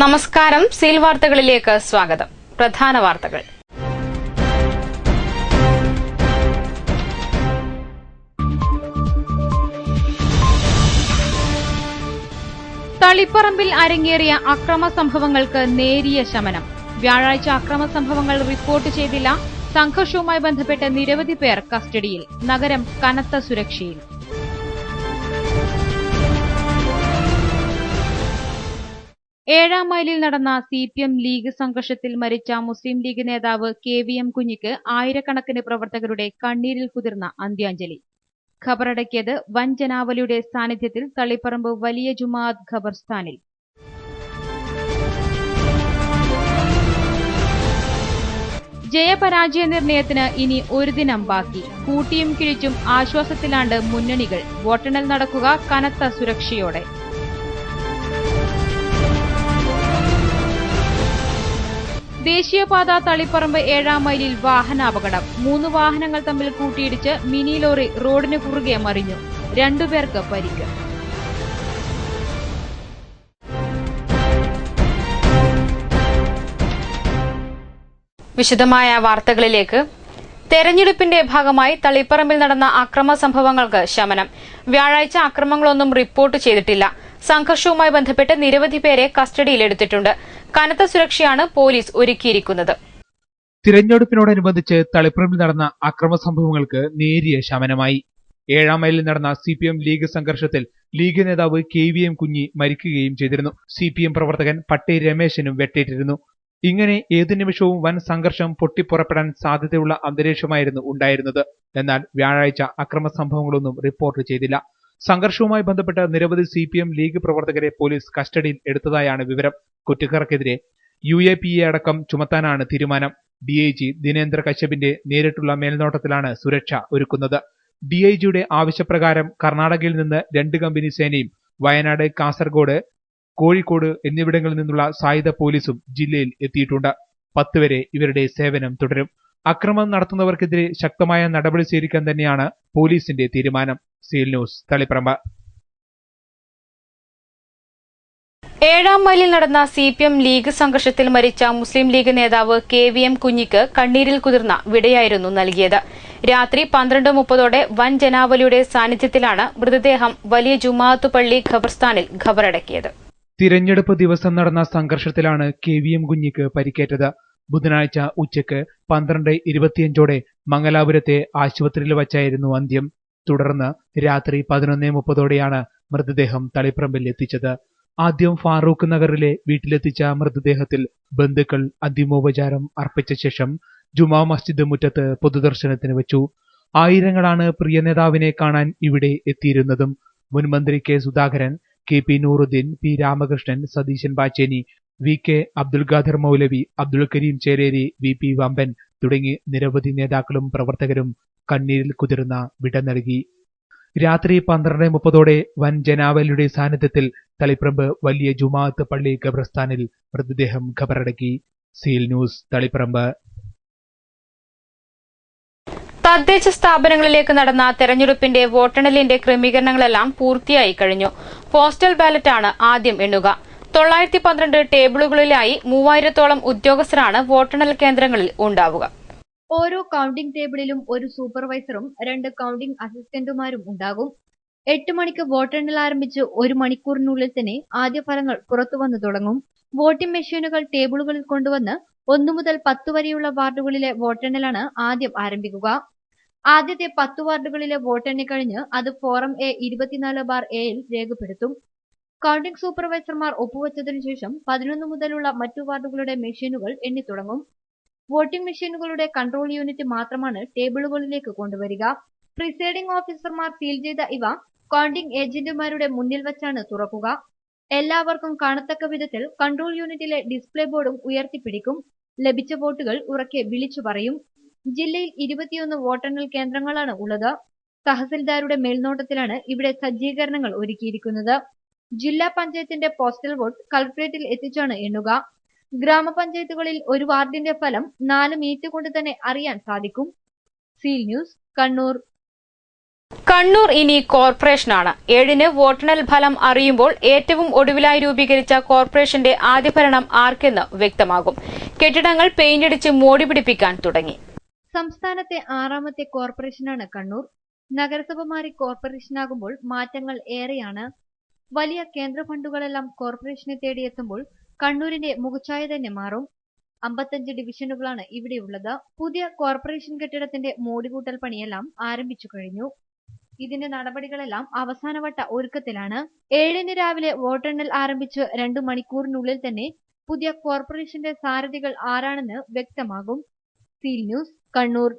നമസ്കാരം. സീൽ വാർത്തകളിലേക്ക് സ്വാഗതം. പ്രധാന വാർത്തകൾ. തളിപ്പറമ്പിൽ അരങ്ങേറിയ അക്രമ സംഭവങ്ങൾക്ക് നേരിയ ശമനം. വ്യാഴാഴ്ച അക്രമ സംഭവങ്ങൾ റിപ്പോർട്ട് ചെയ്തില്ല. സംഘർഷവുമായി ബന്ധപ്പെട്ട് നിരവധി പേർ കസ്റ്റഡിയിൽ. നഗരം കനത്ത സുരക്ഷയിൽ. ഏഴാം മൈലിൽ നടന്ന CPM ലീഗ് സംഘർഷത്തിൽ മരിച്ച മുസ്ലിം ലീഗ് നേതാവ് KVM കുഞ്ഞിക്ക് ആയിരക്കണക്കിന് പ്രവർത്തകരുടെ കണ്ണീരിൽ കുതിർന്ന അന്ത്യാഞ്ജലി. ഖബറടക്കിയത് വൻ ജനാവലിയുടെ സാന്നിധ്യത്തിൽ തളിപ്പറമ്പ് വലിയ ജുമാഅത്ത് ഖബർസ്ഥാനിൽ. ജയപരാജയ നിർണയത്തിന് ഇനി ഒരു ദിനം ബാക്കി. കൂട്ടിയും കിഴിച്ചും ആശ്വാസത്തിലാണ്ട് മുന്നണികൾ. വോട്ടെണ്ണൽ നടക്കുക കനത്ത സുരക്ഷയോടെ. ദേശീയപാത തളിപ്പറമ്പ് ഏഴാം മൈലിൽ വാഹനാപകടം. 3 വാഹനങ്ങൾ തമ്മിൽ കൂട്ടിയിടിച്ച് മിനി ലോറി റോഡിന് കുറുകെ മറിഞ്ഞു. 2 പേർക്ക് പരിക്ക്. വിശദമായ വാർത്തകളിലേക്ക്. തെരഞ്ഞെടുപ്പിന്റെ ഭാഗമായി തളിപ്പറമ്പിൽ നടന്ന അക്രമ സംഭവങ്ങൾക്ക് ശമനം. വ്യാഴാഴ്ച അക്രമങ്ങളൊന്നും റിപ്പോർട്ട് ചെയ്തിട്ടില്ല. സംഘർഷവുമായി ബന്ധപ്പെട്ട് നിരവധി പേരെ കസ്റ്റഡിയിലെടുത്തിട്ടുണ്ട്. കനത്ത സുരക്ഷയാണ് പോലീസ് ഒരുക്കിയിരിക്കുന്നത്. തിരഞ്ഞെടുപ്പിനോടനുബന്ധിച്ച് തളിപ്പറമ്പിൽ നടന്ന അക്രമ സംഭവങ്ങൾക്ക് നേരിയ ശമനമായി. ഏഴാം മൈലിൽ നടന്ന CPM ലീഗ് സംഘർഷത്തിൽ ലീഗ് നേതാവ് KVM കുഞ്ഞി മരിക്കുകയും ചെയ്തിരുന്നു. CPM പ്രവർത്തകൻ പട്ടേ രമേശനും വെട്ടേറ്റിരുന്നു. ഇങ്ങനെ ഏതു നിമിഷവും വൻ സംഘർഷം പൊട്ടിപ്പുറപ്പെടാൻ സാധ്യതയുള്ള അന്തരീക്ഷമായിരുന്നു ഉണ്ടായിരുന്നത്. എന്നാൽ വ്യാഴാഴ്ച അക്രമ സംഭവങ്ങളൊന്നും റിപ്പോർട്ട് ചെയ്തില്ല. സംഘർഷവുമായി ബന്ധപ്പെട്ട് നിരവധി CPM ലീഗ് പ്രവർത്തകരെ പോലീസ് കസ്റ്റഡിയിൽ എടുത്തതായാണ് വിവരം. കുറ്റക്കാർക്കെതിരെ UAPA അടക്കം ചുമത്താനാണ് തീരുമാനം. DIG ദിനേന്ദ്ര കശ്യപിന്റെ നേരിട്ടുള്ള മേൽനോട്ടത്തിലാണ് സുരക്ഷ ഒരുക്കുന്നത്. DIGയുടെ ആവശ്യപ്രകാരം കർണാടകയിൽ നിന്ന് 2 കമ്പനി സേനയും വയനാട്, കാസർഗോഡ്, കോഴിക്കോട് എന്നിവിടങ്ങളിൽ നിന്നുള്ള സായുധ പോലീസും ജില്ലയിൽ എത്തിയിട്ടുണ്ട്. 10 വരെ ഇവരുടെ സേവനം തുടരും. അക്രമം നടത്തുന്നവർക്കെതിരെ ശക്തമായ നടപടി സ്വീകരിക്കാൻ തന്നെയാണ് പോലീസിന്റെ തീരുമാനം. Seal News, Taliparamba. ഏഴാം മൈലിൽ നടന്ന CPM ലീഗ് സംഘർഷത്തിൽ മരിച്ച മുസ്ലിം ലീഗ് നേതാവ് KVM കുഞ്ഞിക്ക് കണ്ണീരിൽ കുതിർന്ന വിടയായിരുന്നു നൽകിയത്. രാത്രി 12:30 വൻ ജനാവലിയുടെ സാന്നിധ്യത്തിലാണ് മൃതദേഹം വലിയ ജുമാഅത്ത് പള്ളി ഖബർസ്ഥാനിൽ ഖബറടക്കിയത്. തിരഞ്ഞെടുപ്പ് ദിവസം നടന്ന സംഘർഷത്തിലാണ് KVM കുഞ്ഞിക്ക് പരിക്കേറ്റത്. ബുധനാഴ്ച ഉച്ചയ്ക്ക് 12:25 മംഗലാപുരത്തെ ആശുപത്രിയിൽ വച്ചായിരുന്നു അന്ത്യം. തുടർന്ന് രാത്രി 11:30 മൃതദേഹം തളിപ്പറമ്പിൽ എത്തിച്ചത്. ആദ്യം ഫാറൂഖ് നഗറിലെ വീട്ടിലെത്തിച്ച മൃതദേഹത്തിൽ ബന്ധുക്കൾ അന്തിമോപചാരം അർപ്പിച്ച ശേഷം ജുമാ മസ്ജിദ് മുറ്റത്ത് പൊതുദർശനത്തിന് വെച്ചു. ആയിരങ്ങളാണ് പ്രിയ നേതാവിനെ കാണാൻ ഇവിടെ എത്തിയിരുന്നതും. മുൻമന്ത്രി K Sudhakaran, KP Nooruddeen, P Ramakrishnan, Satheesan Pacheni, VK Abdul Khader മൗലവി, അബ്ദുൽ കരീം ചേരേരി, VP വമ്പൻ തുടങ്ങി നിരവധി നേതാക്കളും പ്രവർത്തകരും കണ്ണീരിൽ കുതിർന്ന വിട നൽകി. രാത്രി 12:30 വൻ ജനാവലിയുടെ സാന്നിധ്യത്തിൽ തളിപ്പറമ്പ് വലിയ ജുമാഅത്ത് പള്ളി ഖബർസ്ഥാനിൽ മൃതദേഹം ഖബറടക്കി. Seal News, Taliparamba. തദ്ദേശ സ്ഥാപനങ്ങളിലേക്ക് നടന്ന തെരഞ്ഞെടുപ്പിന്റെ വോട്ടെണ്ണലിന്റെ ക്രമീകരണങ്ങളെല്ലാം പൂർത്തിയായി കഴിഞ്ഞു. പോസ്റ്റൽ ബാലറ്റാണ് ആദ്യം എണ്ണുക. 912 ടേബിളുകളിലായി 3000-ഓളം ഉദ്യോഗസ്ഥരാണ് വോട്ടെണ്ണൽ കേന്ദ്രങ്ങളിൽ ഉണ്ടാവുക. ഓരോ കൌണ്ടിംഗ് ടേബിളിലും ഒരു സൂപ്പർവൈസറും 2 കൌണ്ടിംഗ് അസിസ്റ്റന്റുമാരും ഉണ്ടാകും. 8 മണിക്ക് വോട്ടെണ്ണൽ ആരംഭിച്ച് 1 മണിക്കൂറിനുള്ളിൽ തന്നെ ആദ്യ ഫലങ്ങൾ പുറത്തുവന്നു തുടങ്ങും. വോട്ടിംഗ് മെഷീനുകൾ ടേബിളുകളിൽ കൊണ്ടുവന്ന് 1 മുതൽ 10 വരെയുള്ള വാർഡുകളിലെ വോട്ടെണ്ണലാണ് ആദ്യം ആരംഭിക്കുക. ആദ്യത്തെ 10 വാർഡുകളിലെ വോട്ടെണ്ണി കഴിഞ്ഞ് അത് ഫോറം A 24/A രേഖപ്പെടുത്തും. കൌണ്ടിംഗ് സൂപ്പർവൈസർമാർ ഒപ്പുവെച്ചതിനു ശേഷം 11 മുതലുള്ള മറ്റു വാർഡുകളുടെ മെഷീനുകൾ എണ്ണിത്തുടങ്ങും. വോട്ടിംഗ് മെഷീനുകളുടെ കൺട്രോൾ യൂണിറ്റ് മാത്രമാണ് ടേബിളുകളിലേക്ക് കൊണ്ടുവരിക. പ്രിസൈഡിംഗ് ഓഫീസർമാർ സീൽ ചെയ്ത ഇവ കൌണ്ടിംഗ് ഏജന്റുമാരുടെ മുന്നിൽ വച്ചാണ് തുറക്കുക. എല്ലാവർക്കും കാണത്തക്ക വിധത്തിൽ കൺട്രോൾ യൂണിറ്റിലെ ഡിസ്പ്ലേ ബോർഡും ഉയർത്തിപ്പിടിക്കും. ലഭിച്ച വോട്ടുകൾ ഉറക്കെ വിളിച്ചു പറയും. ജില്ലയിൽ 21 വോട്ടെണ്ണൽ കേന്ദ്രങ്ങളാണ് ഉള്ളത്. തഹസിൽദാരുടെ മേൽനോട്ടത്തിലാണ് ഇവിടെ സജ്ജീകരണങ്ങൾ ഒരുക്കിയിരിക്കുന്നത്. ജില്ലാ പഞ്ചായത്തിന്റെ പോസ്റ്റൽ വോട്ട് കളക്ടറേറ്റിൽ എത്തിച്ചാണ് എണ്ണുക. ഗ്രാമപഞ്ചായത്തുകളിൽ ഒരു വാർഡിന്റെ ഫലം 4 മിനിറ്റ് കൊണ്ട് തന്നെ അറിയാൻ സാധിക്കും. Seal News, Kannur. കണ്ണൂർ ഇനി കോർപ്പറേഷനാണ്. 7-ന് വോട്ടെണ്ണൽ ഫലം അറിയുമ്പോൾ ഏറ്റവും ഒടുവിലായി രൂപീകരിച്ച കോർപ്പറേഷന്റെ ആദ്യ ഭരണം ആർക്കെന്ന് വ്യക്തമാകും. കെട്ടിടങ്ങൾ പെയിന്റടിച്ച് മോടി പിടിപ്പിക്കാൻ തുടങ്ങി. സംസ്ഥാനത്തെ 6ാമത്തെ കോർപ്പറേഷനാണ് കണ്ണൂർ. നഗരസഭ മാറി കോർപ്പറേഷനാകുമ്പോൾ മാറ്റങ്ങൾ ഏറെയാണ്. വലിയ കേന്ദ്ര ഫണ്ടുകളെല്ലാം കോർപ്പറേഷനെ തേടിയെത്തുമ്പോൾ കണ്ണൂരിന്റെ മുഖച്ഛായ തന്നെ മാറും. 55 ഡിവിഷനുകളാണ് ഇവിടെയുള്ളത്. പുതിയ കോർപ്പറേഷൻ കെട്ടിടത്തിന്റെ മോടികൂട്ടൽ പണിയെല്ലാം ആരംഭിച്ചു കഴിഞ്ഞു. ഇതിന്റെ നടപടികളെല്ലാം അവസാനവട്ട ഒരുക്കത്തിലാണ്. 7-ന് രാവിലെ വോട്ടെണ്ണൽ ആരംഭിച്ച് 2 മണിക്കൂറിനുള്ളിൽ തന്നെ പുതിയ കോർപ്പറേഷന്റെ സാരഥികൾ ആരാണെന്ന് വ്യക്തമാകും. Seal News, Kannur.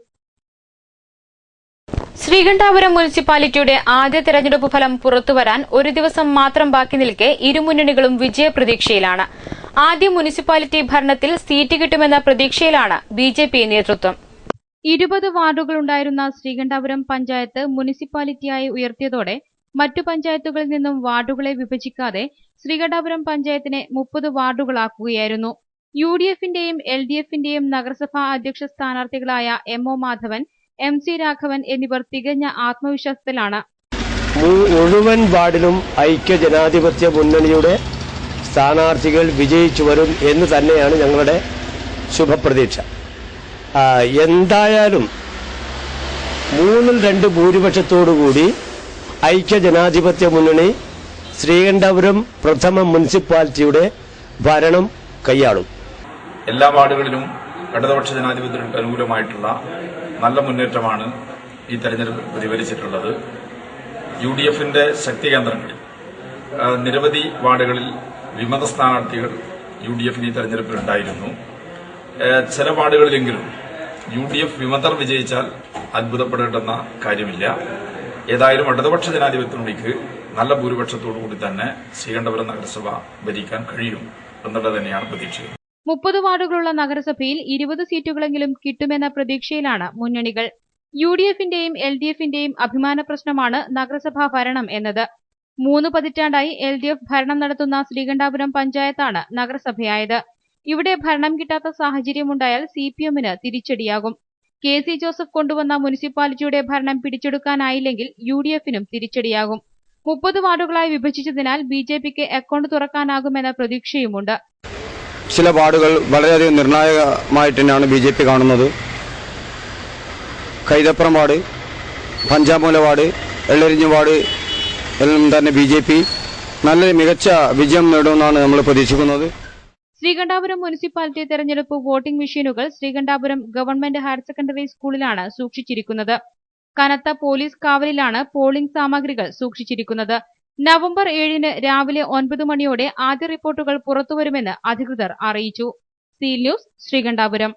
ശ്രീകണ്ഠാപുരം മുനിസിപ്പാലിറ്റിയുടെ ആദ്യ തെരഞ്ഞെടുപ്പ് ഫലം പുറത്തുവരാൻ ഒരു ദിവസം മാത്രം ബാക്കി നിൽക്കെ ഇരുമുന്നണികളും വിജയപ്രതീക്ഷയിലാണ്. ആദ്യ മുനിസിപ്പാലിറ്റി ഭരണത്തിൽ സീറ്റ് കിട്ടുമെന്ന പ്രതീക്ഷയിലാണ് ബിജെപി നേതൃത്വം. 20 വാർഡുകളുണ്ടായിരുന്ന ശ്രീകണ്ഠാപുരം പഞ്ചായത്ത് മുനിസിപ്പാലിറ്റിയായി ഉയർത്തിയതോടെ മറ്റു പഞ്ചായത്തുകളിൽ നിന്നും വാർഡുകളെ വിഭജിക്കാതെ ശ്രീകണ്ഠാപുരം പഞ്ചായത്തിനെ 30 വാർഡുകളാക്കുകയായിരുന്നു. UDF-ന്റെയും LDF-ന്റെയും നഗരസഭാ അധ്യക്ഷ സ്ഥാനാർത്ഥികളായ MO മാധവൻ, MC രാഘവൻ എന്നിവർ തികഞ്ഞ ആത്മവിശ്വാസത്തിലാണ്. മുഴുവൻ വാർഡിലും ഐക്യ ജനാധിപത്യ മുന്നണിയുടെ സ്ഥാനാർത്ഥികൾ വിജയിച്ചു വരും എന്ന് തന്നെയാണ് ഞങ്ങളുടെ ശുഭപ്രതീക്ഷ. എന്തായാലും 3-2 ഭൂരിപക്ഷത്തോടുകൂടി ഐക്യ ജനാധിപത്യ മുന്നണി ശ്രീകണ്ഠാപുരം പ്രഥമ മുനിസിപ്പാലിറ്റിയുടെ ഭരണം കൈയാളും. എല്ലാ വാർഡുകളിലും ഇടതുപക്ഷ ജനാധിപത്യത്തിന് അനുകൂലമായിട്ടുള്ള നല്ല മുന്നേറ്റമാണ് ഈ തെരഞ്ഞെടുപ്പിൽ പ്രതിഫലിച്ചിട്ടുള്ളത്. UDF-ന്റെ ശക്തി കേന്ദ്രങ്ങളിൽ നിരവധി വാർഡുകളിൽ വിമത സ്ഥാനാർത്ഥികൾ UDF-ന് ഈ തെരഞ്ഞെടുപ്പിൽ ഉണ്ടായിരുന്നു. ചില വാർഡുകളിലെങ്കിലും UDF വിമതർ വിജയിച്ചാൽ അത്ഭുതപ്പെടേണ്ടെന്ന കാര്യമില്ല. ഏതായാലും ഇടതുപക്ഷ ജനാധിപത്യ മുന്നണിക്ക് നല്ല ഭൂരിപക്ഷത്തോടുകൂടി തന്നെ ശ്രീകണ്ഠാപുരം നഗരസഭ ഭരിക്കാൻ കഴിയും എന്നുള്ളത് തന്നെയാണ് പ്രതീക്ഷ. 30 വാർഡുകളുള്ള നഗരസഭയിൽ 20 സീറ്റുകളെങ്കിലും കിട്ടുമെന്ന പ്രതീക്ഷയിലാണ് മുന്നണികൾ. UDF-ന്റെയും LDF-ന്റെയും അഭിമാന പ്രശ്നമാണ് നഗരസഭാ ഭരണം എന്നത്. 3 പതിറ്റാണ്ടായി LDF ഭരണം നടത്തുന്ന ശ്രീകണ്ഠാപുരം പഞ്ചായത്താണ് നഗരസഭയായത്. ഇവിടെ ഭരണം കിട്ടാത്ത സാഹചര്യമുണ്ടായാൽ CPM-ന് തിരിച്ചടിയാകും. KC ജോസഫ് കൊണ്ടുവന്ന മുനിസിപ്പാലിറ്റിയുടെ ഭരണം പിടിച്ചെടുക്കാനായില്ലെങ്കിൽ UDF-നും തിരിച്ചടിയാകും. 30 വാർഡുകളായി വിഭജിച്ചതിനാൽ BJPക്ക് അക്കൌണ്ട് തുറക്കാനാകുമെന്ന പ്രതീക്ഷയുമുണ്ട്. ചില വാർഡുകൾ വളരെയധികം നിർണായകമായിട്ട് തന്നെയാണ് BJP കാണുന്നത്. കൈതപ്പുറം വാർഡ്, പഞ്ചാമൂല വാർഡ്, എള്ളരിഞ്ഞ് വാർഡ് എല്ലാം തന്നെ BJP നല്ല മികച്ച വിജയം നേടുമെന്നാണ് നമ്മൾ പ്രതീക്ഷിക്കുന്നത്. ശ്രീകണ്ഠാപുരം മുനിസിപ്പാലിറ്റി തെരഞ്ഞെടുപ്പ് വോട്ടിംഗ് മെഷീനുകൾ ശ്രീകണ്ഠാപുരം ഗവൺമെന്റ് ഹയർ സെക്കൻഡറി സ്കൂളിലാണ് സൂക്ഷിച്ചിരിക്കുന്നത്. കനത്ത പോലീസ് കാവലിലാണ് പോളിംഗ് സാമഗ്രികൾ സൂക്ഷിച്ചിരിക്കുന്നത്. നവംബർ 7-ന് രാവിലെ 9 മണിയോടെ ആദ്യ റിപ്പോർട്ടുകൾ പുറത്തുവരുമെന്ന് അധികൃതർ അറിയിച്ചു. Seal news, Sreekandapuram.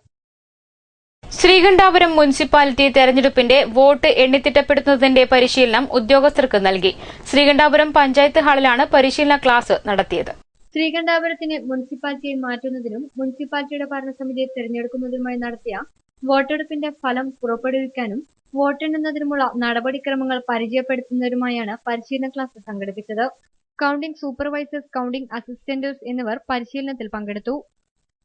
Sreekandapuram municipality തെരഞ്ഞെടുപ്പിന്റെ വോട്ട് എണ്ണിത്തിട്ടപ്പെടുത്തുന്നതിന്റെ പരിശീലനം ഉദ്യോഗസ്ഥർക്ക് നൽകി. ശ്രീകണ്ഠാപുരം പഞ്ചായത്ത് ഹാളിലാണ് പരിശീലന ക്ലാസ് നടത്തിയത്. ശ്രീകണ്ഠാപുരത്തിനെ മുനിസിപ്പാലിറ്റിയിൽ മാറ്റുന്നതിനും മുനിസിപ്പാലിറ്റിയുടെ ഭരണസമിതിയെ തെരഞ്ഞെടുക്കുന്നതിനുമായി നടത്തിയ വോട്ടെടുപ്പിന്റെ ഫലം പുറപ്പെടുവിക്കാനും വോട്ടെണ്ണുന്നതിനുമുള്ള നടപടിക്രമങ്ങൾ പരിചയപ്പെടുത്തുന്നതിനുമായാണ് പരിശീലന ക്ലാസ് സംഘടിപ്പിച്ചത്. കൌണ്ടിംഗ് സൂപ്പർവൈസേഴ്സ്, കൌണ്ടിംഗ് അസിസ്റ്റന്റ്സ് എന്നിവർ പരിശീലനത്തിൽ പങ്കെടുത്തു.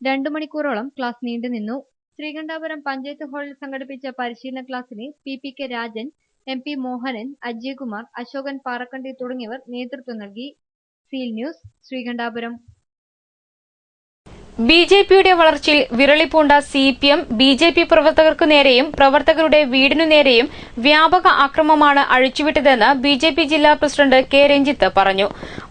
2 മണിക്കൂറോളം ക്ലാസ് നീണ്ടുനിന്നു. ശ്രീകണ്ഠാപുരം പഞ്ചായത്ത് ഹാളിൽ സംഘടിപ്പിച്ച പരിശീലന ക്ലാസിന് PPK രാജൻ, MP മോഹനൻ, അജയ്കുമാർ, അശോകൻ പാറക്കണ്ടി തുടങ്ങിയവർ നേതൃത്വം നൽകി. Seal news, Sreekandapuram. BJPയുടെ വളർച്ചയിൽ വിരളിപ്പൂണ്ട CPM BJP പ്രവർത്തകർക്കു നേരെയും പ്രവർത്തകരുടെ വീടിനു നേരെയും വ്യാപക ആക്രമണമാണ് അഴിച്ചുവിട്ടതെന്ന് BJP ജില്ലാ പ്രസിഡന്റ് K രഞ്ജിത്ത് പറഞ്ഞു.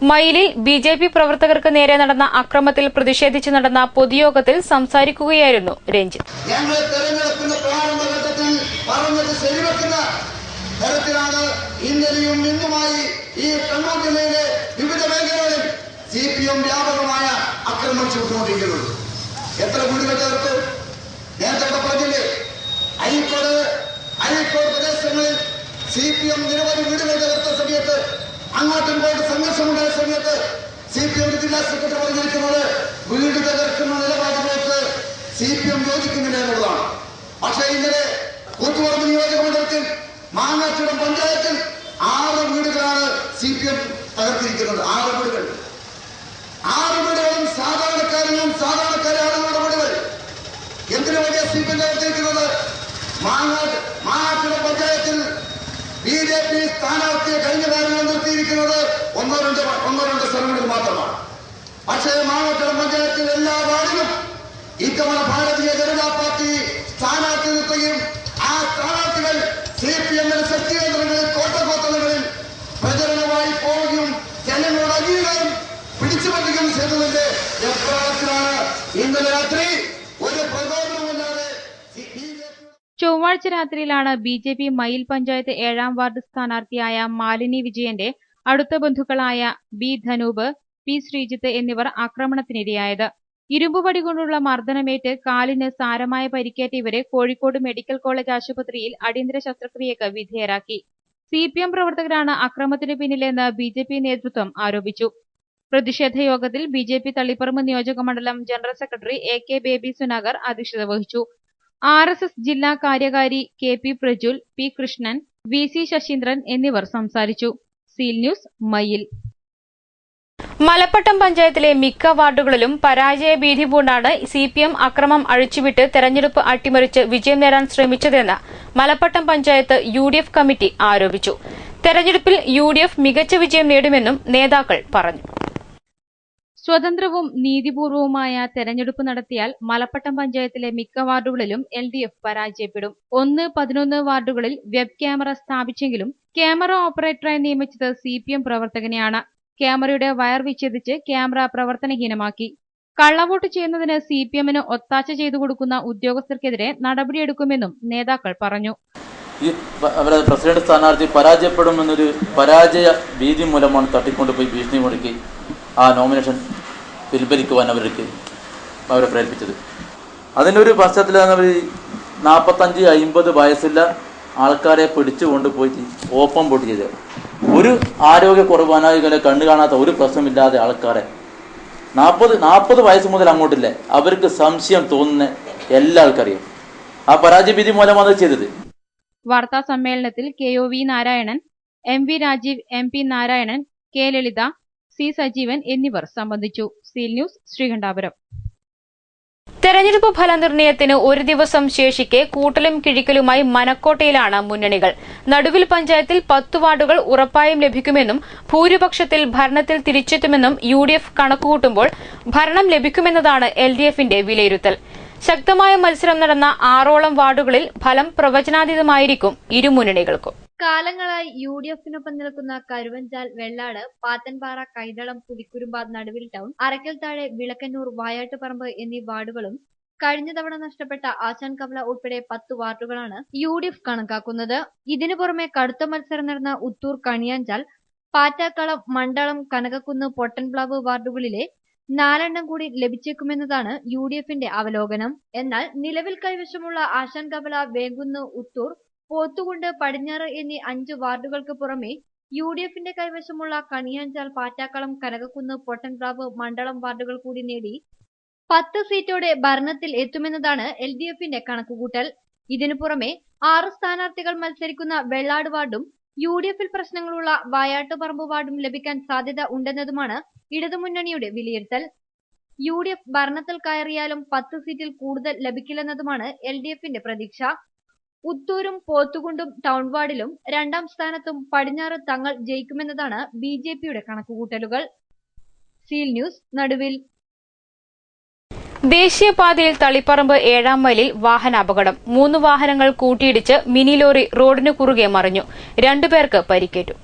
മയിലിൽ BJP പ്രവർത്തകർക്ക് നേരെ നടന്ന അക്രമത്തിൽ പ്രതിഷേധിച്ച് നടന്ന പൊതുയോഗത്തിൽ സംസാരിക്കുകയായിരുന്നു രഞ്ജിത്ത്. ഇന്നലെയും ഇന്നുമായി ഈ കണ്ണൂർ ജില്ലയിലെ വിവിധ മേഖലകളിൽ CPM വ്യാപകമായ ആക്രമണം ചെയ്തുകൊണ്ടിരിക്കുന്നത്. എത്ര വീടുകൾ ചേർത്തു? നേരത്തെ പറഞ്ഞില്ലേ, അരീക്കോട് പ്രദേശങ്ങളിൽ CPM നിരവധി വീടുകൾ ചേർത്ത സമയത്ത്, അങ്ങോട്ടും ഇങ്ങോട്ടും സംഘർഷമുണ്ടായ സമയത്ത് CPM ജില്ലാ സെക്രട്ടറി പറഞ്ഞിരിക്കുന്നത് വീട് തകർക്കുന്ന നിലപാടുകൾക്ക് CPM യോജിക്കുന്നില്ല എന്നുള്ളതാണ്. പക്ഷേ ഇന്നലെ കൂത്തുപറമ്പ് നിയോജക മണ്ഡലത്തിൽ മാങ്ങാച്ചുടം പഞ്ചായത്തിൽ 6 വീടുകളാണ് CPM തകർത്തിരിക്കുന്നത്. 6 വീടുകളും സാധാരണക്കാരും സാധാരണക്കാരെ ആളുകളുടെ വീടുകൾ. എന്തിനു വേണ്ടിയ CPM തകർത്തിരിക്കുന്നത്? മാങ്ങാച്ചുടം പഞ്ചായത്തിൽ BJP BJP സ്ഥാനാർത്ഥിയെ കഴിഞ്ഞ കാലങ്ങളിൽ നിർത്തിയിരിക്കുന്നത് ഒന്നോ രണ്ടോ സ്ഥലങ്ങളിൽ മാത്രമാണ്. പക്ഷേ മാങ്ങാട്ടുളം പഞ്ചായത്തിൽ എല്ലാ വാർഡിലും ഇത്തവണ ഭാരതീയ ജനതാ പാർട്ടി സ്ഥാനാർത്ഥി നിർത്തുകയും ആ സ്ഥാനാർത്ഥികൾ CPM-ന്റെ ശക്തി കേന്ദ്രങ്ങളിൽ കോട്ടക്കോത്തലങ്ങളിൽ പ്രചരണമായി പോവുകയും ജനങ്ങളുടെ അംഗീകാരം പിടിച്ചുപറ്റുകയും ചെയ്തതിന്റെ എപ്രാളത്തിലാണ് ഇന്നലെ രാത്രി ഒരു പ്രകോപനമില്ലാതെ ചൊവ്വാഴ്ച രാത്രിയിലാണ് BJP മയിൽ പഞ്ചായത്ത് 7ാം വാർഡ് സ്ഥാനാർത്ഥിയായ മാലിനി വിജയന്റെ അടുത്ത ബന്ധുക്കളായ B ധനൂപ്, P ശ്രീജിത്ത് എന്നിവർ ആക്രമണത്തിനിരയായത്. ഇരുമ്പുപടി കൊണ്ടുള്ള മർദ്ദനമേറ്റ് കാലിന് സാരമായ പരിക്കേറ്റ ഇവരെ കോഴിക്കോട് മെഡിക്കൽ കോളേജ് ആശുപത്രിയിൽ അടിയന്തര ശസ്ത്രക്രിയക്ക് വിധേയരാക്കി. CPM പ്രവർത്തകരാണ് അക്രമത്തിന് പിന്നിലെന്ന് BJP നേതൃത്വം ആരോപിച്ചു. പ്രതിഷേധ യോഗത്തിൽ BJP തളിപ്പറമ്പ് നിയോജക മണ്ഡലം general secretary AK baby Sunagar അധ്യക്ഷത വഹിച്ചു. RSS ജില്ലാ കാര്യകാരി KP Prajul, P Krishnan, VC Saseendran എന്നിവർ സംസാരിച്ചു. സീൽ ന്യൂസ്, മയിൽ. മലപ്പട്ടം പഞ്ചായത്തിലെ മിക്ക വാർഡുകളിലും പരാജയ ഭീതി പൂണ്ടാണ് CPM അക്രമം അഴിച്ചുവിട്ട് തെരഞ്ഞെടുപ്പ് അട്ടിമറിച്ച് വിജയം നേടാൻ ശ്രമിച്ചതെന്ന് മലപ്പട്ടം പഞ്ചായത്ത് UDF കമ്മിറ്റി ആരോപിച്ചു. തെരഞ്ഞെടുപ്പിൽ UDF മികച്ച വിജയം നേടുമെന്നും നേതാക്കൾ പറഞ്ഞു. സ്വതന്ത്രവും നീതിപൂർവവുമായ തെരഞ്ഞെടുപ്പ് നടത്തിയാൽ മലപ്പട്ടം പഞ്ചായത്തിലെ മിക്ക വാർഡുകളിലും LDF പരാജയപ്പെടും. 1-11 വാർഡുകളിൽ വെബ് ക്യാമറ സ്ഥാപിച്ചെങ്കിലും ക്യാമറ ഓപ്പറേറ്ററായി നിയമിച്ചത് CPM പ്രവർത്തകനെയാണ്. ക്യാമറയുടെ വയർ വിച്ഛേദിച്ച് ക്യാമറ പ്രവർത്തനഹീനമാക്കി. കള്ളവോട്ട് ചെയ്യുന്നതിന് CPM-ന് ഒത്താശ ചെയ്തു കൊടുക്കുന്ന ഉദ്യോഗസ്ഥർക്കെതിരെ നടപടിയെടുക്കുമെന്നും നേതാക്കൾ പറഞ്ഞു. ഈ പ്രസിഡന്റ് സ്ഥാനാർത്ഥി പരാജയപ്പെടുമെന്നൊരു പരാജയ ഭീതി മൂലമാണ് തട്ടിക്കൊണ്ടുപോയി ഭീഷണി മുടക്കി ആ നോമിനേഷൻ പിൻവലിക്കുവാൻ അവരെ പ്രേരിപ്പിച്ചത്. അതിൻ്റെ ഒരു പശ്ചാത്തലമാണ് അവർ 45-50 വയസ്സുള്ള ആൾക്കാരെ പിടിച്ചു കൊണ്ടുപോയിട്ട് ഓപ്പൺ വോട്ട് ചെയ്തത്. ഒരു ആരോഗ്യക്കുറവ്, അനാരോഗ്യ കണ്ണു കാണാത്ത ഒരു പ്രശ്നമില്ലാതെ ആൾക്കാരെ 40 വയസ്സ് മുതൽ അങ്ങോട്ടില്ലേ അവർക്ക് സംശയം തോന്നുന്ന എല്ലാ ആൾക്കാരെയും ആ പരാജയഭീതി മൂലമാണ് ചെയ്തത്. വാർത്താ സമ്മേളനത്തിൽ KOV Narayanan, MV Rajeev, MP Narayanan, K ലളിത, C സജീവൻ എന്നിവർ സംബന്ധിച്ചു. Seal news, Sreekandapuram. തെരഞ്ഞെടുപ്പ് ഫലനിർണയത്തിന് ഒരു ദിവസം ശേഷിക്കെ കൂട്ടലും കിഴിക്കലുമായി മനക്കോട്ടയിലാണ് മുന്നണികൾ. നടുവിൽ പഞ്ചായത്തിൽ 10 വാർഡുകൾ ഉറപ്പായും ലഭിക്കുമെന്നും ഭൂരിപക്ഷത്തിൽ ഭരണത്തിൽ തിരിച്ചെത്തുമെന്നും UDF കണക്കുകൂട്ടുമ്പോൾ ഭരണം ലഭിക്കുമെന്നതാണ് LDF-ന്റെ വിലയിരുത്തൽ. ശക്തമായ മത്സരം നടന്ന 6ഓളം വാർഡുകളിൽ ഫലം പ്രവചനാതീതമായിരിക്കും ഇരുമുന്നണികൾക്കും. കാലങ്ങളായി UDF-നൊപ്പം നിൽക്കുന്ന കരുവഞ്ചാൽ, വെള്ളാട്, പാത്തൻപാറ, കൈതളം, പുലിക്കുരുമ്പ, നടുവിൽ ടൗൺ, അരക്കൽ താഴെ, വിളക്കന്നൂർ, വായാട്ടുപറമ്പ് എന്നീ വാർഡുകളും കഴിഞ്ഞ തവണ നഷ്ടപ്പെട്ട ആശാൻ കവല ഉൾപ്പെടെ 10 വാർഡുകളാണ് UDF കണക്കാക്കുന്നത്. ഇതിനു പുറമെ കടുത്ത മത്സരം നടന്ന ഉത്തൂർ, കണിയാഞ്ചാൽ, പാറ്റാക്കളം, മണ്ഡളം, കനകക്കുന്ന്, പൊട്ടൻപ്ലാവ് വാർഡുകളിലെ 4 കൂടി ലഭിച്ചേക്കുമെന്നതാണ് UDF-ന്റെ അവലോകനം. എന്നാൽ നിലവിൽ കൈവശമുള്ള ആശാൻ കവല, വേങ്കുന്ന്, ഉത്തൂർ, പോത്തുകുണ്ട്, പടിഞ്ഞാറ് എന്നീ 5 വാർഡുകൾക്ക് പുറമെ UDF-ന്റെ കൈവശമുള്ള കണിയാഞ്ചാൽ, പാറ്റാക്കളം, കനകക്കുന്ന്, പൊട്ടൻപ്ലാവ്, മണ്ഡളം വാർഡുകൾ കൂടി നേടി 10 സീറ്റോടെ ഭരണത്തിൽ എത്തുമെന്നതാണ് LDF-ന്റെ കണക്കുകൂട്ടൽ. ഇതിനു പുറമെ 6 സ്ഥാനാർത്ഥികൾ മത്സരിക്കുന്ന വെള്ളാട് വാർഡും UDF-ൽ പ്രശ്നങ്ങളുള്ള വായാട്ടുപറമ്പ് വാർഡും ലഭിക്കാൻ സാധ്യത ഉണ്ടെന്നതുമാണ് ഇടതുമുന്നണിയുടെ വിലയിരുത്തൽ. UDF ഭരണത്തിൽ കയറിയാലും 10 സീറ്റിൽ കൂടുതൽ ലഭിക്കില്ലെന്നതുമാണ് LDF-ന്റെ പ്രതീക്ഷ. ഉത്തൂരും പോത്തുകുണ്ടും ടൗൺ വാർഡിലും 2ാം സ്ഥാനത്തും പടിഞ്ഞാറ് തങ്ങൾ ജയിക്കുമെന്നതാണ് BJP-യുടെ കണക്കുകൂട്ടലുകൾ. സീൽ ന്യൂസ്, നടുവിൽ. ദേശീയപാതയിൽ തളിപ്പറമ്പ് 7ാം മൈലിൽ വാഹനാപകടം. 3 വാഹനങ്ങൾ കൂട്ടിയിടിച്ച് മിനി ലോറി റോഡിന് കുറുകെ മറിഞ്ഞു. 2 പേർക്ക് പരിക്കേറ്റു.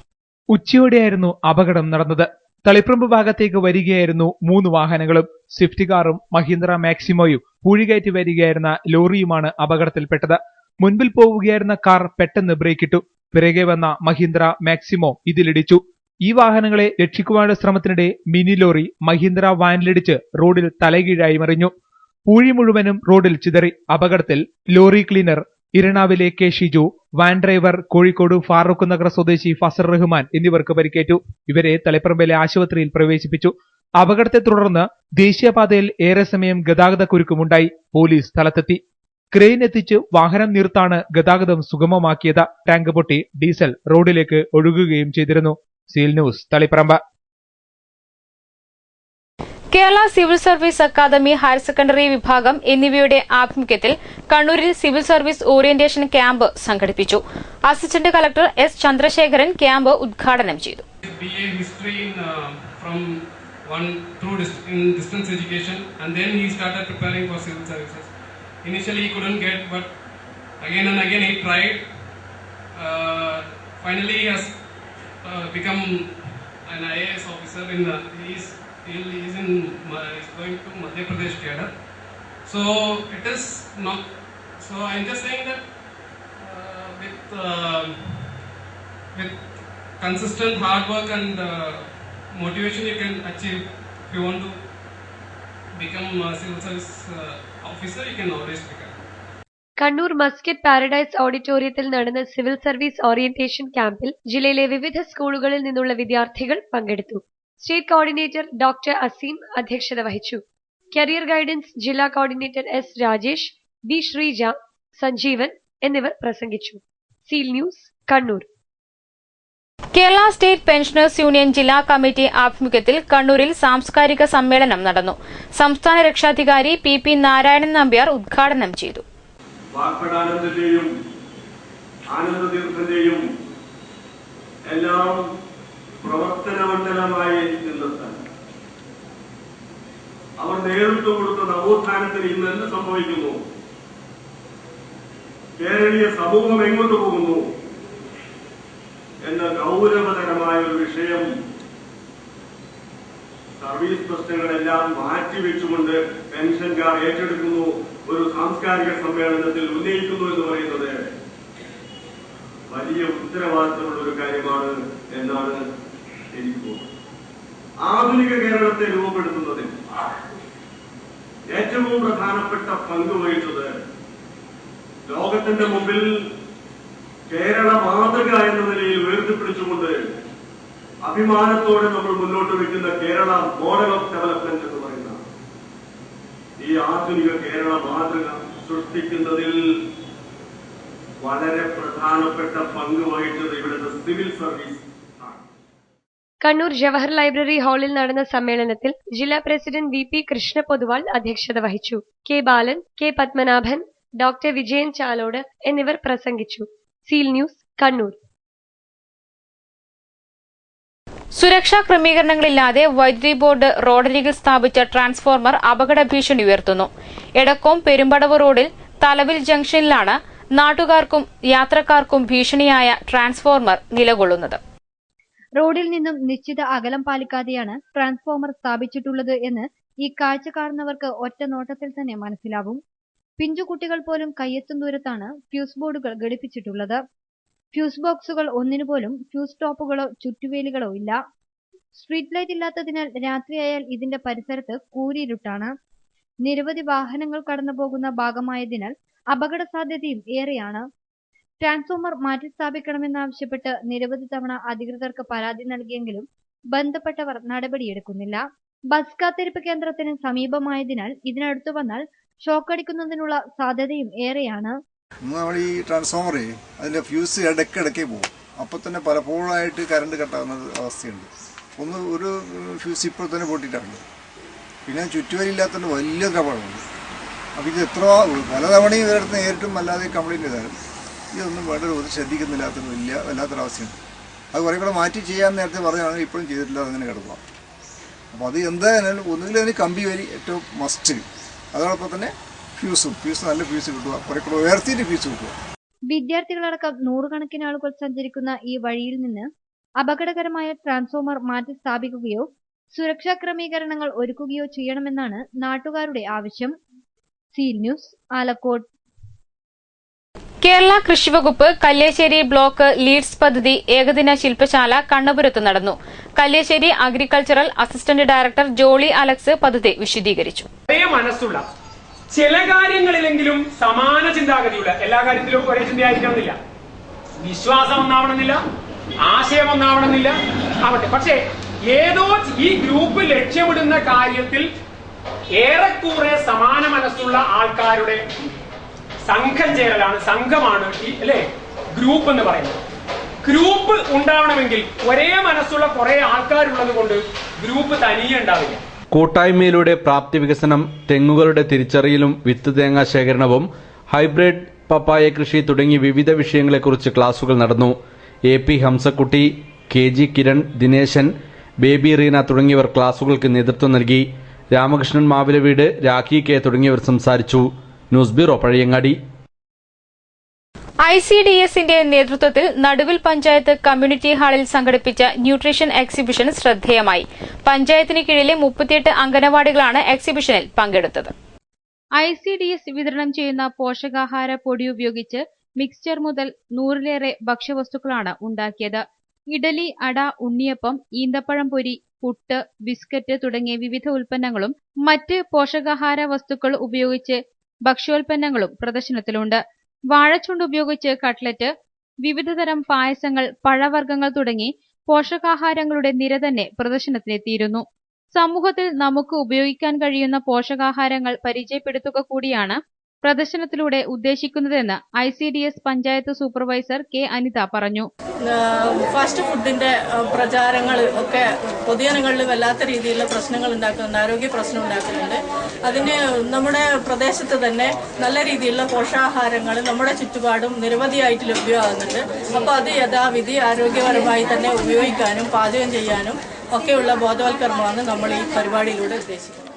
ഉച്ചയോടെയായിരുന്നു അപകടം നടന്നത്. തളിപ്പറമ്പ് ഭാഗത്തേക്ക് വരികയായിരുന്നു 3 വാഹനങ്ങളും. സ്വിഫ്റ്റ് കാറും മഹീന്ദ്ര മാക്സിമോയും പൂഴികയറ്റി വരികയായിരുന്ന ലോറിയുമാണ് അപകടത്തിൽപ്പെട്ടത്. മുൻപിൽ പോവുകയായിരുന്ന കാർ പെട്ടെന്ന് ബ്രേക്കിട്ടു. പിറകെ വന്ന മഹീന്ദ്ര മാക്സിമോ ഇതിലിടിച്ചു. ഈ വാഹനങ്ങളെ രക്ഷിക്കുവാനുള്ള ശ്രമത്തിനിടെ മിനി ലോറി മഹീന്ദ്ര വാനിലിടിച്ച് റോഡിൽ തലകീഴായി മറിഞ്ഞു. പൂഴി മുഴുവനും റോഡിൽ ചിതറി. അപകടത്തിൽ ലോറി ക്ലീനർ ഇരണാവിലെ K Shiju, van driver Kozhikode Farook Nagar സ്വദേശി ഫസർ റഹ്മാൻ എന്നിവർക്ക് പരിക്കേറ്റു. ഇവരെ തളിപ്പറമ്പിലെ ആശുപത്രിയിൽ പ്രവേശിപ്പിച്ചു. അപകടത്തെ തുടർന്ന് ദേശീയപാതയിൽ ഏറെ സമയം ഗതാഗത കുരുക്കുമുണ്ടായി. പോലീസ് സ്ഥലത്തെത്തി. ക്രെയിൻ എത്തിച്ച് വാഹനം നിർത്താണ് ഗതാഗതം സുഗമമാക്കിയത്. ടാങ്ക് പൊട്ടി ഡീസൽ റോഡിലേക്ക് ഒഴുകുകയും ചെയ്തിരുന്നു. Seal News, Taliparamba. Kerala civil service academy higher secondary വിഭാഗം എന്നിവയുടെ ആഭിമുഖ്യത്തിൽ കണ്ണൂരിൽ സിവിൽ സർവീസ് ഓറിയന്റേഷൻ ക്യാമ്പ് സംഘടിപ്പിച്ചു. Assistant collector S Chandrasekharan camp ഉദ്ഘാടനം ചെയ്തു. distance education, and then he started preparing for civil services. Initially he couldn't get, but again and again he tried. Finally he has become an IAS officer in he's going to Madhya Pradesh cadre. So it is not, so I'm just saying that with consistent hard work and motivation you can achieve. If you want to become a civil service officer, you can always become. Kannur Muscat paradise ഓഡിറ്റോറിയത്തിൽ നടന്ന civil service orientation ക്യാമ്പിൽ ജില്ലയിലെ വിവിധ സ്കൂളുകളിൽ നിന്നുള്ള വിദ്യാർത്ഥികൾ പങ്കെടുത്തു. State coordinator doctor Azeem അധ്യക്ഷത വഹിച്ചു. കരിയർ ഗൈഡൻസ് ജില്ലാ coordinator S Rajesh, B Sreeja, Sanjeevan എന്നിവർ പ്രസംഗിച്ചു. Seal News, Kannur. Kerala state pensioners union ജില്ലാ കമ്മിറ്റി ആഭിമുഖ്യത്തിൽ കണ്ണൂരിൽ സാംസ്കാരിക സമ്മേളനം നടന്നു. സംസ്ഥാന രക്ഷാധികാരി പി നാരായണൻ നമ്പ്യാർ ഉദ്ഘാടനം ചെയ്തു. വാഗ്ഭടാനന്ദന്റെയും ആനന്ദതീർത്ഥന്റെയും എല്ലാം പ്രവർത്തനമണ്ഡലമായി നിന്നെത്താൻ അവർ നേതൃത്വം കൊടുത്ത നവോത്ഥാനത്തിന് ഇന്ന് എന്ത് സംഭവിക്കുന്നു, കേരളീയ സമൂഹം എങ്ങോട്ട് പോകുന്നു എന്ന ഗൗരവതരമായ ഒരു വിഷയം സർവീസ് പ്രശ്നങ്ങളെല്ലാം മാറ്റിവെച്ചുകൊണ്ട് പെൻഷൻകാർ ഏറ്റെടുക്കുന്നു, ഒരു സാംസ്കാരിക സമ്മേളനത്തിൽ ഉന്നയിക്കുന്നു എന്ന് പറയുന്നത് വലിയ ഉത്തരവാദിത്തമുള്ള ഒരു കാര്യമാണ് എന്നാണ് എനിക്ക് തോന്നുന്നത്. ആധുനിക കേരളത്തെ രൂപപ്പെടുത്തുന്നതിൽ ഏറ്റവും പ്രധാനപ്പെട്ട പങ്ക് വഹിച്ചത് ലോകത്തിന്റെ മുമ്പിൽ കേരള മാതൃക എന്ന നിലയിൽ ഉയർത്തിപ്പിടിച്ചുകൊണ്ട് അഭിമാനത്തോടെ നമ്മൾ മുന്നോട്ട് വയ്ക്കുന്ന കേരള മോഡൽ ഓഫ് ഡെവലപ്മെന്റ് എന്ന് പറയുന്ന ഈ ആധുനിക കേരള മാതൃക സൃഷ്ടിക്കുന്നതിൽ വളരെ പ്രധാനപ്പെട്ട പങ്ക് വഹിച്ചത് ഇവിടുത്തെ civil service. Kannur Jawahar library ഹാളിൽ നടന്ന സമ്മേളനത്തിൽ ജില്ലാ പ്രസിഡന്റ് വി കൃഷ്ണ പൊതുവാൾ അധ്യക്ഷത വഹിച്ചു. കെ ബാലൻ, കെ പത്മനാഭൻ, ഡോക്ടർ വിജയൻ ചാലോട് എന്നിവർ പ്രസംഗിച്ചു. Seal News, Kannur. സുരക്ഷാ ക്രമീകരണങ്ങളില്ലാതെ വൈദ്യുതി ബോർഡ് റോഡരികിൽ സ്ഥാപിച്ച ട്രാൻസ്ഫോർമർ അപകട ഭീഷണി ഉയർത്തുന്നു. എടക്കോം പെരുമ്പടവ് റോഡിൽ തലവിൽ ജംഗ്ഷനിലാണ് നാട്ടുകാർക്കും യാത്രക്കാർക്കും ഭീഷണിയായ ട്രാൻസ്ഫോർമർ നിലകൊള്ളുന്നത്. റോഡിൽ നിന്നും നിശ്ചിത അകലം പാലിക്കാതെയാണ് ട്രാൻസ്ഫോർമർ സ്ഥാപിച്ചിട്ടുള്ളത് എന്ന് ഈ കാഴ്ച കാണുന്നവർക്ക് ഒറ്റ നോട്ടത്തിൽ തന്നെ മനസ്സിലാവും. പിഞ്ചുകുട്ടികൾ പോലും കയ്യെത്തും ദൂരത്താണ് ഫ്യൂസ് ബോർഡുകൾ ഘടിപ്പിച്ചിട്ടുള്ളത്. ഫ്യൂസ് ബോക്സുകൾ ഒന്നിനുപോലും ഫ്യൂസ് ടോപ്പുകളോ ചുറ്റുവേലികളോ ഇല്ല. സ്ട്രീറ്റ് ലൈറ്റ് ഇല്ലാത്തതിനാൽ രാത്രിയായാൽ ഇതിന്റെ പരിസരത്ത് കൂരിരുട്ടാണ്. നിരവധി വാഹനങ്ങൾ കടന്നു പോകുന്ന ഭാഗമായതിനാൽ അപകട സാധ്യതയും ഏറെയാണ്. ട്രാൻസ്ഫോർമർ മാറ്റി സ്ഥാപിക്കണമെന്നാവശ്യപ്പെട്ട് നിരവധി തവണ അധികൃതർക്ക് പരാതി നൽകിയെങ്കിലും ബന്ധപ്പെട്ടവർ നടപടിയെടുക്കുന്നില്ല. ബസ് കാത്തിരിപ്പ് കേന്ദ്രത്തിന് സമീപമായതിനാൽ ഇതിനടുത്തു വന്നാൽ ഷോക്കടിക്കുന്നതിനുള്ള സാധ്യതയും ഏറെയാണ്. നമ്മൾ ഈ ട്രാൻസ്ഫോമർ അതിന്റെ ഫ്യൂസ് ഇടയ്ക്കിടയ്ക്ക് പോകും. അപ്പോൾ തന്നെ പലപ്പോഴായിട്ട് കറണ്ട് കട്ടാവുന്ന അവസ്ഥയുണ്ട്. ഒരു ഫ്യൂസ് ഇപ്പോൾ തന്നെ പൊട്ടിയിട്ടുണ്ട്. പിന്നെ ചുറ്റുവലില്ലാത്തതുകൊണ്ട് വലിയ അപകടമുണ്ട്. അപ്പോൾ ഇത് എത്ര പലതവണയും ഇവരടുത്ത് നേരിട്ടും അല്ലാതെ കംപ്ലൈൻറ്റ് ചെയ്താലും ഇതൊന്നും വേണ്ട ഒരു ശ്രദ്ധിക്കുന്നില്ലാത്തൊരു വല്ലാത്തൊരവസ്ഥയുണ്ട്. അത് കുറേ കൂടെ മാറ്റി ചെയ്യാൻ നേരത്തെ പറയുകയാണെങ്കിൽ ഇപ്പോഴും ചെയ്തിട്ടില്ല, അതങ്ങനെ കിടക്കുക. അപ്പോൾ അത് എന്തായാലും ഒന്നുകിൽ അതിന് കമ്പി വരി ഏറ്റവും മസ്റ്റ്, അതോടൊപ്പം തന്നെ ഫ്യൂസ് നല്ല ഫ്യൂസ് കിട്ടുക, കുറെ കൂടെ ഉയർത്തിയിട്ട് ഫ്യൂസ് കിട്ടുക. വിദ്യാർത്ഥികളടക്കം നൂറുകണക്കിന് ആളുകൾ സഞ്ചരിക്കുന്ന ഈ വഴിയിൽ നിന്ന് അപകടകരമായ ട്രാൻസ്ഫോർമർ മാറ്റി സ്ഥാപിക്കുകയോ സുരക്ഷാ ക്രമീകരണങ്ങൾ ഒരുക്കുകയോ ചെയ്യണമെന്നാണ് നാട്ടുകാരുടെ ആവശ്യം. Seal News, Alakode. കേരള കൃഷിവകുപ്പ് കല്യാശ്ശേരി ബ്ലോക്ക് ലീഡ്സ് പദ്ധതി ഏകദിന ശില്പശാല കണ്ണപുരത്ത് നടന്നു. Kalliasseri agricultural assistant director Jolly Alex പദ്ധതി വിശദീകരിച്ചു. മനസ്സുള്ള ചില കാര്യങ്ങളിലെങ്കിലും സമാന ചിന്താഗതിയുള്ള, എല്ലാ കാര്യത്തിലും ഒരേ ചിന്തയായിരിക്കണമെന്നില്ല, വിശ്വാസം ഒന്നാവണമെന്നില്ല, ആശയം ഒന്നാവണമെന്നില്ല ആവട്ടെ, പക്ഷേ ഏതോ ഈ ഗ്രൂപ്പ് ലക്ഷ്യമിടുന്ന കാര്യത്തിൽ ഏറെക്കുറെ സമാന മനസ്സുള്ള ആൾക്കാരുടെ സംഘം ചേരലാണ്, സംഘമാണ് ഈ ഗ്രൂപ്പ് എന്ന് പറയുന്നത്. ഗ്രൂപ്പ് ഉണ്ടാവണമെങ്കിൽ ഒരേ മനസ്സുള്ള കുറെ ആൾക്കാരുള്ളത് കൊണ്ട് ഗ്രൂപ്പ് തനിയെ ഉണ്ടാവില്ല. കൂട്ടായ്മയിലൂടെ പ്രാപ്തി വികസനം, തെങ്ങുകളുടെ തിരിച്ചറിയലും വിത്ത് തേങ്ങാ ശേഖരണവും, ഹൈബ്രിഡ് പപ്പായ കൃഷി തുടങ്ങി വിവിധ വിഷയങ്ങളെക്കുറിച്ച് ക്ലാസുകൾ നടന്നു. AP ഹംസക്കുട്ടി, KG കിരൺ, ദിനേശൻ, ബേബി റീന തുടങ്ങിയവർ ക്ലാസുകൾക്ക് നേതൃത്വം നൽകി. രാമകൃഷ്ണൻ മാവിലവീട്, രാഖി K തുടങ്ങിയവർ സംസാരിച്ചു. News bureau, Pazhayangadi. ICDSന്റെ നേതൃത്വത്തിൽ നടുവിൽ പഞ്ചായത്ത് കമ്മ്യൂണിറ്റി ഹാളിൽ സംഘടിപ്പിച്ച ന്യൂട്രീഷൻ എക്സിബിഷൻ ശ്രദ്ധേയമായി. പഞ്ചായത്തിന് കീഴിലെ 38 അംഗനവാടികളാണ് എക്സിബിഷനിൽ പങ്കെടുത്തത്. ICDS വിതരണം ചെയ്യുന്ന പോഷകാഹാര പൊടി ഉപയോഗിച്ച് മിക്സ്ചർ മുതൽ 100ലേറെ ഭക്ഷ്യവസ്തുക്കളാണ് ഉണ്ടാക്കിയത്. ഇഡലി, അട, ഉണ്ണിയപ്പം, ഈന്തപ്പഴം പൊരി, പുട്ട്, ബിസ്ക്കറ്റ് തുടങ്ങിയ വിവിധ ഉൽപ്പന്നങ്ങളും മറ്റ് പോഷകാഹാര വസ്തുക്കൾ ഉപയോഗിച്ച് ഭക്ഷ്യോൽപ്പന്നങ്ങളും പ്രദർശനത്തിലുണ്ട്. വാഴച്ചുണ്ട് ഉപയോഗിച്ച് കട്ട്ലറ്റ്, വിവിധതരം പായസങ്ങൾ, പഴവർഗ്ഗങ്ങൾ തുടങ്ങി പോഷകാഹാരങ്ങളുടെ നിര തന്നെ പ്രദർശനത്തിനെത്തിയിരുന്നു. സമൂഹത്തിൽ നമുക്ക് ഉപയോഗിക്കാൻ കഴിയുന്ന പോഷകാഹാരങ്ങൾ പരിചയപ്പെടുത്തുക കൂടിയാണ് പ്രദർശനത്തിലൂടെ ഉദ്ദേശിക്കുന്നതെന്ന് ICDS panchayat supervisor K Anitha പറഞ്ഞു. ഫാസ്റ്റ് ഫുഡിന്റെ പ്രചാരങ്ങൾ ഒക്കെ പൊതുജനങ്ങളിൽ വല്ലാത്ത രീതിയിലുള്ള പ്രശ്നങ്ങൾ ഉണ്ടാക്കുന്നുണ്ട്, ആരോഗ്യ പ്രശ്നം ഉണ്ടാക്കുന്നുണ്ട്. അതിന് നമ്മുടെ പ്രദേശത്ത് തന്നെ നല്ല രീതിയിലുള്ള പോഷകാഹാരങ്ങൾ നമ്മുടെ ചുറ്റുപാടും നിരവധിയായിട്ട് ലഭ്യമാകുന്നുണ്ട്. അപ്പോൾ അത് യഥാവിധി ആരോഗ്യപരമായി തന്നെ ഉപയോഗിക്കാനും പാചകം ചെയ്യാനും ഒക്കെയുള്ള ബോധവൽക്കരണമാണ് നമ്മൾ ഈ പരിപാടിയിലൂടെ ഉദ്ദേശിക്കുന്നത്.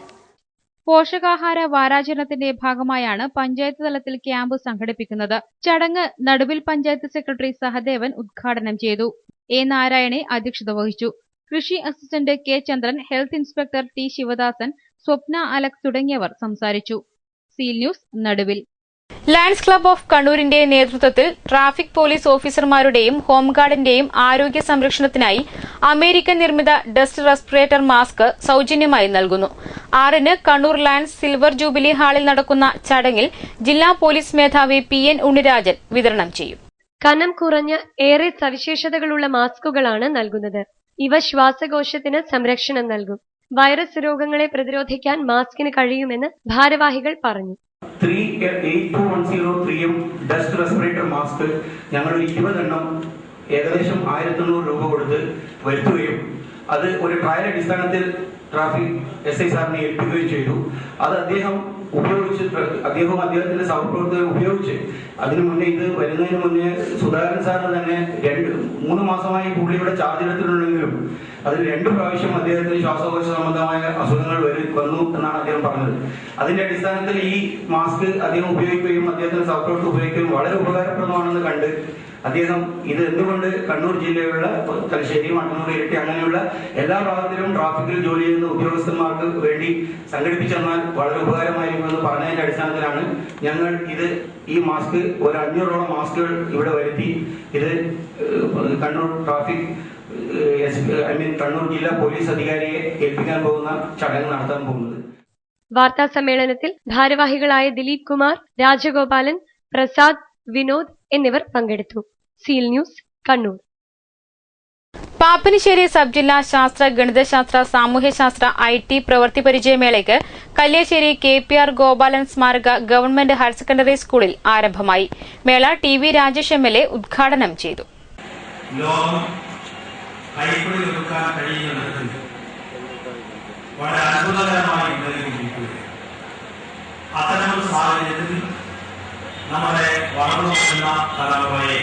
പോഷകാഹാര വാരാചരണത്തിന്റെ ഭാഗമായാണ് പഞ്ചായത്ത് തലത്തിൽ ക്യാമ്പ് സംഘടിപ്പിക്കുന്നത്. ചടങ്ങ് നടുവിൽ പഞ്ചായത്ത് സെക്രട്ടറി സഹദേവൻ ഉദ്ഘാടനം ചെയ്തു. A നാരായണെ അധ്യക്ഷത വഹിച്ചു. കൃഷി അസിസ്റ്റന്റ് K ചന്ദ്രൻ, ഹെൽത്ത് ഇൻസ്പെക്ടർ T ശിവദാസൻ, സ്വപ്ന അലക്സ് തുടങ്ങിയവർ സംസാരിച്ചു. സീൽ ന്യൂസ്, നടുവിൽ. ലയൺസ് ക്ലബ്ബ് ഓഫ് കണ്ണൂരിന്റെ നേതൃത്വത്തിൽ ട്രാഫിക് പോലീസ് ഓഫീസർമാരുടെയും ഹോംഗാർഡിന്റെയും ആരോഗ്യ സംരക്ഷണത്തിനായി അമേരിക്കൻ നിർമ്മിത ഡസ്റ്റ് റെസ്പിറേറ്റർ മാസ്ക് സൌജന്യമായി നൽകുന്നു. 6-ന് കണ്ണൂർ ലയൺസ് സിൽവർ ജൂബിലി ഹാളിൽ നടക്കുന്ന ചടങ്ങിൽ ജില്ലാ പോലീസ് മേധാവി PN ഉണ്ണിരാജൻ വിതരണം ചെയ്യും. കനം കുറഞ്ഞ ഏറെ സവിശേഷതകളുള്ള മാസ്കുകളാണ് നൽകുന്നത്. ഇവ ശ്വാസകോശത്തിന് സംരക്ഷണം നൽകും. വൈറസ് രോഗങ്ങളെ പ്രതിരോധിക്കാൻ മാസ്കിന് കഴിയുമെന്ന് ഭാരവാഹികൾ പറഞ്ഞു. 38103 ഡസ്റ്റ് റെസ്പിറേറ്റർ മാസ്ക് ഞങ്ങൾ 20 എണ്ണം ഏകദേശം 1800 രൂപ കൊടുത്ത് വരുത്തുകയും അത് ഒരു ട്രയൽ അടിസ്ഥാനത്തിൽ ട്രാഫിക് SI സാറിനെ ഏൽപ്പിക്കുകയും ചെയ്തു. അത് അദ്ദേഹത്തിന്റെ സഹപ്രവർത്തകർ ഉപയോഗിച്ച് അതിനു മുന്നേ ഇത് വരുന്നതിന് മുന്നേ സുധാകരൻ സാറിന് തന്നെ 3 മാസമായി പുള്ളിയുടെ ചാർജ് എടുത്തിട്ടുണ്ടെങ്കിലും അതിൽ 2 പ്രാവശ്യം അദ്ദേഹത്തിന് ശ്വാസകോശ സംബന്ധമായ അസുഖങ്ങൾ വന്നു എന്നാണ് അദ്ദേഹം പറഞ്ഞത്. അതിന്റെ അടിസ്ഥാനത്തിൽ ഈ മാസ്ക് അദ്ദേഹം ഉപയോഗിക്കുകയും അദ്ദേഹത്തിന്റെ സഹപ്രവർത്തകർ ഉപയോഗിക്കുകയും വളരെ ഉപകാരപ്രദമാണെന്ന് കണ്ട് അദ്ദേഹം ഇത് എന്തുകൊണ്ട് കണ്ണൂർ ജില്ലയിലുള്ള തലശ്ശേരി, മട്ടന്നൂർ, ഇരട്ടി അങ്ങനെയുള്ള എല്ലാ ഭാഗത്തിലും ട്രാഫിക്കിൽ ജോലി ചെയ്യുന്ന ഉദ്യോഗസ്ഥന്മാർക്ക് വേണ്ടി സംഘടിപ്പിച്ചെന്നാൽ വളരെ ഉപകാരമായിരിക്കുമെന്ന് പറഞ്ഞതിന്റെ അടിസ്ഥാനത്തിലാണ് ഞങ്ങൾ ഈ മാസ്ക് ഒരു 500ഓളം മാസ്കുകൾ ഇവിടെ വരുത്തി ഇത് കണ്ണൂർ ട്രാഫിക് കണ്ണൂർ ജില്ലാ പോലീസ് അധികാരിയെ ഏൽപ്പിക്കാൻ പോകുന്ന ചടങ്ങ് നടത്താൻ പോകുന്നത്. വാർത്താ സമ്മേളനത്തിൽ ഭാരവാഹികളായ ദിലീപ് കുമാർ, രാജഗോപാലൻ, പ്രസാദ്, വിനോദ് എന്നിവർ പങ്കെടുത്തു. Seal News, Kannur. Pappinisseri sub ജില്ലാ ശാസ്ത്ര, ഗണിതശാസ്ത്ര, സാമൂഹ്യശാസ്ത്ര, IT പ്രവൃത്തി പരിചയമേളയ്ക്ക് കല്യാശ്ശേരി KPR ഗോപാലൻ സ്മാരക ഗവൺമെന്റ് ഹയർ സെക്കൻഡറി സ്കൂളിൽ ആരംഭമായി. മേള TV രാജേഷ് MLA ഉദ്ഘാടനം ചെയ്തു. നമ്മുടെ വളർന്നു വരുന്ന തലമുറയെ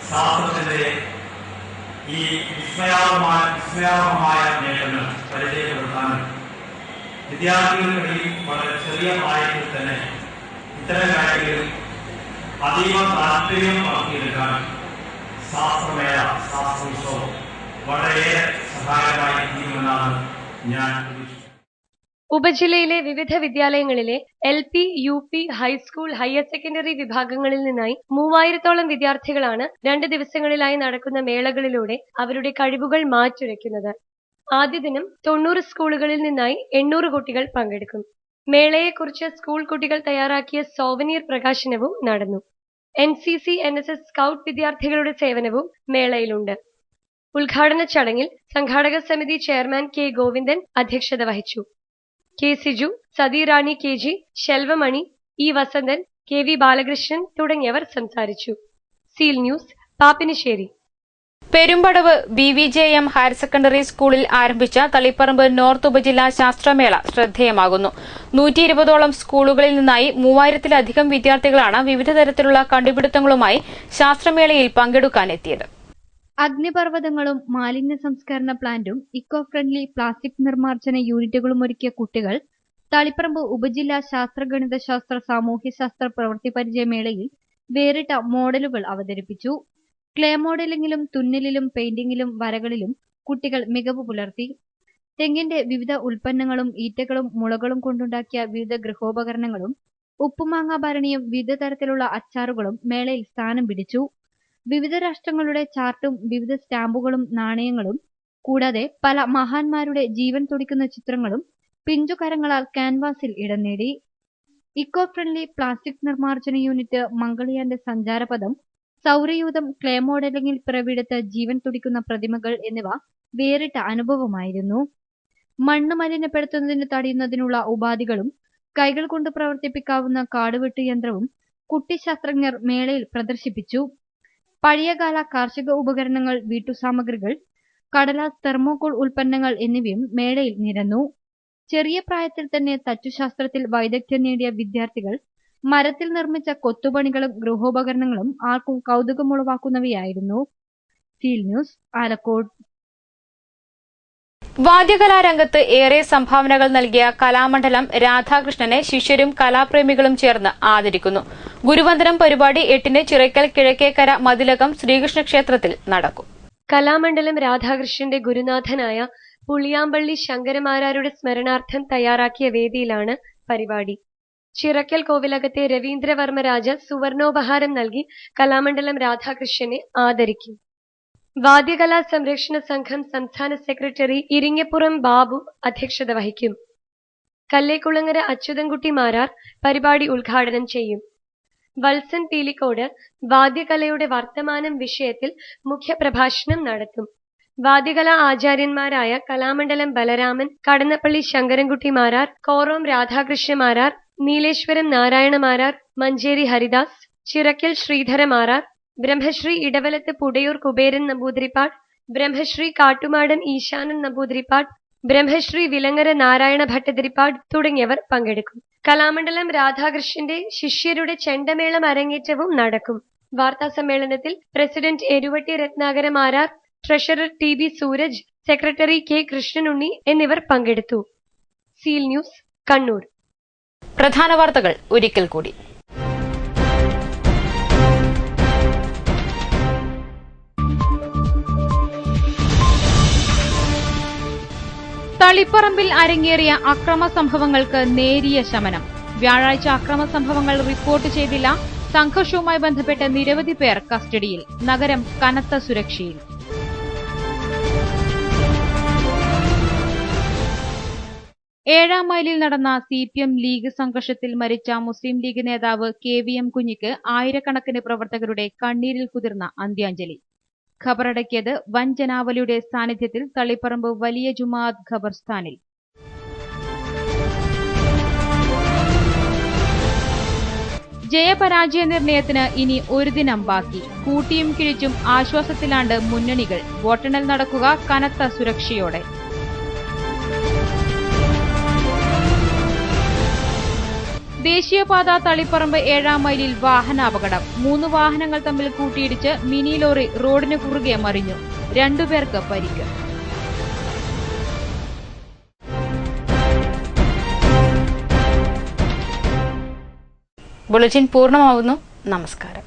ശാസ്ത്രത്തിന്റെ ഈ വിസ്മയാർഹമായ നേട്ടങ്ങൾ പരിചയപ്പെടുത്താനും വിദ്യാർത്ഥികൾക്കിടയിൽ വളരെ ചെറിയ പ്രായത്തിൽ തന്നെ ഇത്തരം കാര്യങ്ങളിൽ അതീവ താല്പര്യം വളർത്തിയെടുക്കാനും ശാസ്ത്രമേള, ശാസ്ത്രോത്സവം വളരെയേറെ സഹായകമായി തീരുമെന്നാണ് ഞാൻ പ്രതീക്ഷിക്കുന്നത്. ഉപജില്ലയിലെ വിവിധ വിദ്യാലയങ്ങളിലെ LP, UP, high school, higher secondary വിഭാഗങ്ങളിൽ നിന്നായി 3000ഓളം വിദ്യാർത്ഥികളാണ് 2 ദിവസങ്ങളിലായി നടക്കുന്ന മേളകളിലൂടെ അവരുടെ കഴിവുകൾ മാറ്റുരയ്ക്കുന്നത്. ആദ്യ ദിനം 90 സ്കൂളുകളിൽ നിന്നായി 800 കുട്ടികൾ പങ്കെടുക്കും. മേളയെക്കുറിച്ച് സ്കൂൾ കുട്ടികൾ തയ്യാറാക്കിയ സോവനീർ പ്രകാശനവും നടന്നു. NCC, NSS, സ്കൗട്ട് വിദ്യാർത്ഥികളുടെ സേവനവും മേളയിലുണ്ട്. ഉദ്ഘാടന ചടങ്ങിൽ സംഘാടക സമിതി ചെയർമാൻ K ഗോവിന്ദൻ അധ്യക്ഷത വഹിച്ചു. K Siju, സതീറാണി KG, Selvamani, E Vasanthan, KV Balakrishnan തുടങ്ങിയവർ സംസാരിച്ചു. Seal News, Pappinisseri. Perumbadavu BVJM higher secondary സ്കൂളിൽ ആരംഭിച്ച തളിപ്പറമ്പ് നോർത്ത് ഉപജില്ലാ ശാസ്ത്രമേള ശ്രദ്ധേയമാകുന്നു. 120ഓളം സ്കൂളുകളിൽ നിന്നായി 3000-ലധികം വിദ്യാർത്ഥികളാണ് വിവിധ തരത്തിലുള്ള കണ്ടുപിടുത്തങ്ങളുമായി ശാസ്ത്രമേളയിൽ പങ്കെടുക്കാനെത്തിയത്. അഗ്നിപർവ്വതങ്ങളും മാലിന്യ സംസ്കരണ പ്ലാന്റും ഇക്കോ ഫ്രണ്ട്ലി പ്ലാസ്റ്റിക് നിർമ്മാർജ്ജന യൂണിറ്റുകളും ഒരുക്കിയ കുട്ടികൾ തളിപ്പറമ്പ് ഉപജില്ലാ ശാസ്ത്ര സാമൂഹ്യശാസ്ത്ര പ്രവൃത്തി പരിചയമേളയിൽ വേറിട്ട മോഡലുകൾ അവതരിപ്പിച്ചു. ക്ലേ മോഡലിംഗിലും തുന്നലിലും പെയിന്റിംഗിലും വരകളിലും കുട്ടികൾ മികവ് പുലർത്തി. തെങ്ങിന്റെ വിവിധ ഉൽപ്പന്നങ്ങളും ഈറ്റകളും മുളകളും കൊണ്ടുണ്ടാക്കിയ വിവിധ ഗൃഹോപകരണങ്ങളും ഉപ്പുമാങ്ങ ഭരണിയും വിവിധ തരത്തിലുള്ള അച്ചാറുകളും മേളയിൽ സ്ഥാനം പിടിച്ചു. വിവിധ രാഷ്ട്രങ്ങളുടെ ചാർട്ടും വിവിധ സ്റ്റാമ്പുകളും നാണയങ്ങളും കൂടാതെ പല മഹാന്മാരുടെ ജീവൻ തുടിക്കുന്ന ചിത്രങ്ങളും പിഞ്ചുകരങ്ങളാൽ ക്യാൻവാസിൽ ഇടം നേടി. ഇക്കോ ഫ്രണ്ട്ലി പ്ലാസ്റ്റിക് നിർമ്മാർജ്ജന യൂണിറ്റ്, മംഗൾയാന്റെ സഞ്ചാരപഥം, സൗരയൂഥം, ക്ലേ മോഡലിംഗിൽ പിറവിയെടുത്ത ജീവൻ തുടിക്കുന്ന പ്രതിമകൾ എന്നിവ വേറിട്ട അനുഭവമായിരുന്നു. മണ്ണ് മലിനപ്പെടുത്തുന്നതിന് തടയുന്നതിനുള്ള ഉപാധികളും കൈകൾ കൊണ്ട് പ്രവർത്തിപ്പിക്കാവുന്ന കാടുവെട്ട് യന്ത്രവും കുട്ടിശാസ്ത്രജ്ഞർ മേളയിൽ പ്രദർശിപ്പിച്ചു. പഴയകാല കാർഷിക ഉപകരണങ്ങൾ, വീട്ടുസാമഗ്രികൾ, കടലാസ്, തെർമോകോൾ ഉൽപ്പന്നങ്ങൾ എന്നിവയും മേളയിൽ നിരന്നു. ചെറിയ പ്രായത്തിൽ തന്നെ തച്ചുശാസ്ത്രത്തിൽ വൈദഗ്ധ്യം നേടിയ വിദ്യാർത്ഥികൾ മരത്തിൽ നിർമ്മിച്ച കൊത്തുപണികളും ഗൃഹോപകരണങ്ങളും ആർക്കും കൗതുകമുളവാക്കുന്നവയായിരുന്നു. Seal News, Alakode. വാദ്യകലാരംഗത്ത് ഏറെ സംഭാവനകൾ നൽകിയ കലാമണ്ഡലം രാധാകൃഷ്ണനെ ശിഷ്യരും കലാപ്രേമികളും ചേർന്ന് ആദരിക്കുന്നു. ഗുരുവന്ദനം പരിപാടി 8-ന് ചിറയ്ക്കൽ കിഴക്കേക്കര മതിലകം ശ്രീകൃഷ്ണ ക്ഷേത്രത്തിൽ നടക്കും. കലാമണ്ഡലം രാധാകൃഷ്ണന്റെ ഗുരുനാഥനായ പുളിയാമ്പള്ളി ശങ്കരമാരാരുടെ സ്മരണാർത്ഥം തയ്യാറാക്കിയ വേദിയിലാണ് പരിപാടി. ചിറക്കൽ കോവിലകത്തെ രവീന്ദ്രവർമ്മരാജ സുവർണോപഹാരം നൽകി കലാമണ്ഡലം രാധാകൃഷ്ണനെ ആദരിക്കും. വാദ്യകലാ സംരക്ഷണ സംഘം സംസ്ഥാന സെക്രട്ടറി ഇരിങ്ങപ്പുറം ബാബു അധ്യക്ഷത വഹിക്കും. കല്ലേക്കുളങ്ങര അച്യുതൻകുട്ടി മാരാർ പരിപാടി ഉദ്ഘാടനം ചെയ്യും. വത്സൻ പീലിക്കോട് വാദ്യകലയുടെ വർത്തമാനം വിഷയത്തിൽ മുഖ്യപ്രഭാഷണം നടത്തും. വാദ്യകലാ ആചാര്യന്മാരായ കലാമണ്ഡലം ബലരാമൻ, കടന്നപ്പള്ളി ശങ്കരൻകുട്ടി മാരാർ, കോറോം രാധാകൃഷ്ണ മാരാർ, നീലേശ്വരം നാരായണ മാരാർ, മഞ്ചേരി ഹരിദാസ്, ചിറക്കൽ ശ്രീധര മാരാർ, ബ്രഹ്മശ്രീ ഇടവലത്ത് പുടയൂർ കുബേരൻ നമ്പൂതിരിപ്പാട്, ബ്രഹ്മശ്രീ കാട്ടുമാടൻ ഈശാനൻ നമ്പൂതിരിപ്പാട്, ബ്രഹ്മശ്രീ വിലങ്ങര നാരായണ ഭട്ടതിരിപ്പാട് തുടങ്ങിയവർ പങ്കെടുക്കും. കലാമണ്ഡലം രാധാകൃഷ്ണന്റെ ശിഷ്യരുടെ ചെണ്ടമേളം അരങ്ങേറ്റവും നടക്കും. വാർത്താ സമ്മേളനത്തിൽ president Eruvatti Ratnakara Marar, treasurer TB Sooraj, secretary K Krishnanunni എന്നിവർ പങ്കെടുത്തു. Seal News, Kannur. പ്രധാന വാർത്തകൾ ഒരിക്കൽ കൂടി. തളിപ്പറമ്പിൽ അരങ്ങേറിയ അക്രമ സംഭവങ്ങൾക്ക് നേരിയ ശമനം. വ്യാഴാഴ്ച അക്രമ സംഭവങ്ങൾ റിപ്പോർട്ട് ചെയ്തില്ല. സംഘർഷവുമായി ബന്ധപ്പെട്ട് നിരവധി പേർ കസ്റ്റഡിയിൽ. നഗരം കനത്ത സുരക്ഷയിൽ. ഏഴാം മൈലിൽ നടന്ന CPM ലീഗ് സംഘർഷത്തിൽ മരിച്ച മുസ്ലിം ലീഗ് നേതാവ് KVM കുഞ്ഞിക്ക് ആയിരക്കണക്കിന് പ്രവർത്തകരുടെ കണ്ണീരിൽ കുതിർന്ന അന്ത്യാഞ്ജലി. ഖബറടക്കിയത് വൻ ജനാവലിയുടെ സാന്നിധ്യത്തിൽ തളിപ്പറമ്പ് വലിയ ജുമാഅത്ത് ഖബർസ്ഥാനിൽ. ജയപരാജയ നിർണയത്തിന് ഇനി ഒരു ദിനം ബാക്കി. കൂട്ടിയും കിഴിച്ചും ആശ്വാസത്തിലാണ്ട് മുന്നണികൾ. വോട്ടെണ്ണൽ നടക്കുക കനത്ത സുരക്ഷയോടെ. ദേശീയപാത തളിപ്പറമ്പ് 7-ാം മൈലിൽ വാഹനാപകടം. 3 വാഹനങ്ങൾ തമ്മിൽ കൂട്ടിയിടിച്ച് മിനി ലോറി റോഡിന് കുറുകെ മറിഞ്ഞു. 2 പേർക്ക് പരിക്ക്. ബുള്ളറ്റിൻ പൂർണ്ണമാവുന്നു. നമസ്കാരം.